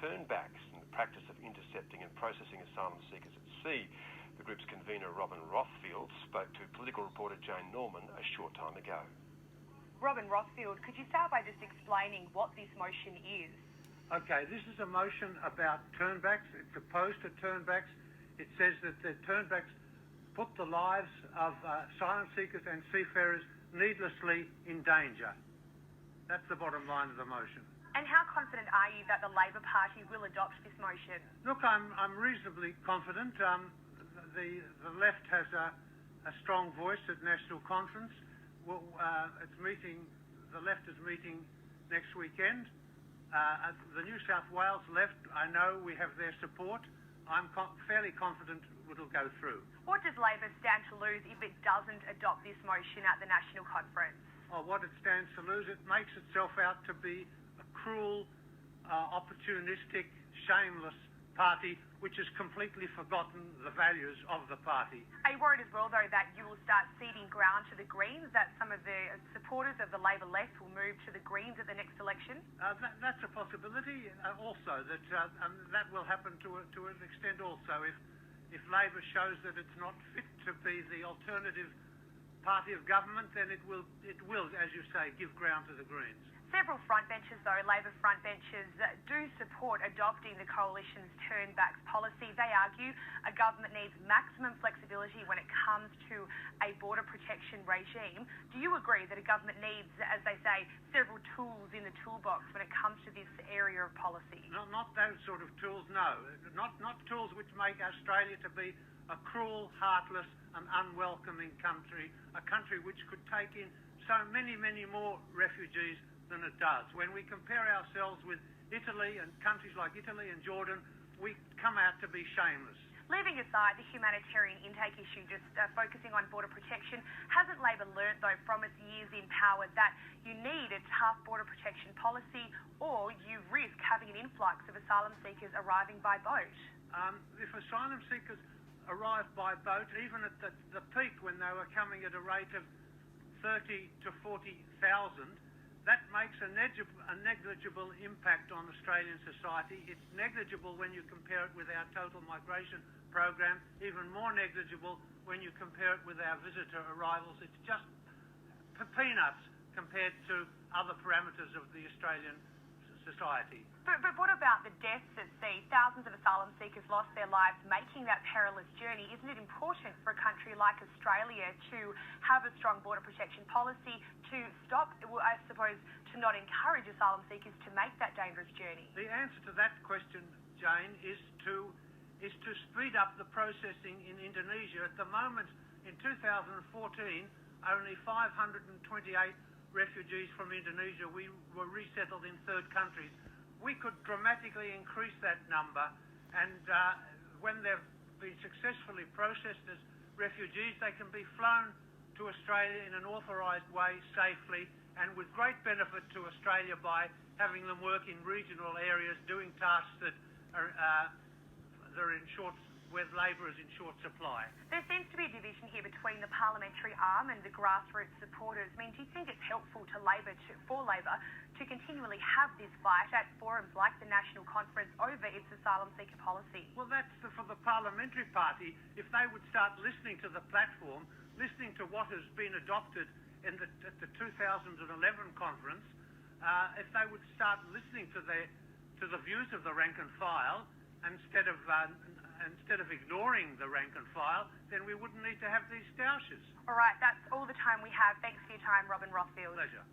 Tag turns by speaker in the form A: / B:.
A: turnbacks and the practice of intercepting and processing asylum seekers at sea. The group's convener, Robin Rothfield, spoke to political reporter Jane Norman a short time ago.
B: Robin Rothfield, could you start by just explaining what this motion is?
C: Okay, this is a motion about turnbacks. It's opposed to turnbacks. It says that the turnbacks put the lives of asylum seekers and seafarers needlessly in danger. That's the bottom line of the motion.
B: And how confident are you that the Labor Party will adopt this motion?
C: Look, I'm reasonably confident. The left has a strong voice at National Conference. The left is meeting next weekend. The New South Wales left, I know we have their support. I'm fairly confident it'll go through.
B: What does Labor stand to lose if it doesn't adopt this motion at the National Conference?
C: Oh, what it stands to lose, it makes itself out to be a cruel, opportunistic, shameless party which has completely forgotten the values of the party.
B: Are you worried as well, though, that you will start ceding ground to the Greens, that some of the supporters of the Labor left will move to the Greens at the next election?
C: That's a possibility also, that will happen to an extent also. If Labor shows that it's not fit to be the alternative party of government, then it will, as you say, give ground to the Greens.
B: Several frontbenchers, though, Labor frontbenchers, do support adopting the Coalition's turnbacks policy. They argue a government needs maximum flexibility when it comes to a border protection regime. Do you agree that a government needs, as they say, several tools in the toolbox when it comes to this area of policy?
C: Not those sort of tools, no. Not tools which make Australia to be a cruel, heartless and unwelcoming country, a country which could take in so many, many more refugees than it does. When we compare ourselves with Italy and countries like Italy and Jordan, we come out to be shameless.
B: Leaving aside the humanitarian intake issue, just focusing on border protection, hasn't Labor learnt, though, from its years in power that you need a tough border protection policy or you risk having an influx of asylum seekers arriving by boat?
C: If asylum seekers arrive by boat, even at the peak when they were coming at a rate of 30 to 40,000, that makes a negligible impact on Australian society. It's negligible when you compare it with our total migration program, even more negligible when you compare it with our visitor arrivals. It's just peanuts compared to other parameters of the Australian society.
B: But what about the deaths at sea? Thousands of asylum seekers lost their lives making that perilous journey. Isn't it important for a country like Australia to have a strong border protection policy to stop, I suppose, to not encourage asylum seekers to make that dangerous journey?
C: The answer to that question, Jane, is to speed up the processing in Indonesia. At the moment, in 2014, only 528 refugees from Indonesia were resettled in third countries. We could dramatically increase that number, and when they've been successfully processed as refugees, they can be flown to Australia in an authorised way safely and with great benefit to Australia by having them work in regional areas doing tasks that are where labour is in short supply.
B: There seems to be a division here between the parliamentary arm and the grassroots supporters. I mean, do you think it's helpful for Labor to continually have this fight at forums like the National Conference over its asylum seeker policy?
C: Well, that's for the parliamentary party. If they would start listening to the platform, listening to what has been adopted at the 2011 conference, if they would start listening to the views of the rank and file, instead of ignoring the rank and file, then we wouldn't need to have these stoushes.
B: All right, that's all the time we have. Thanks for your time, Robin Rothfield.
C: Pleasure.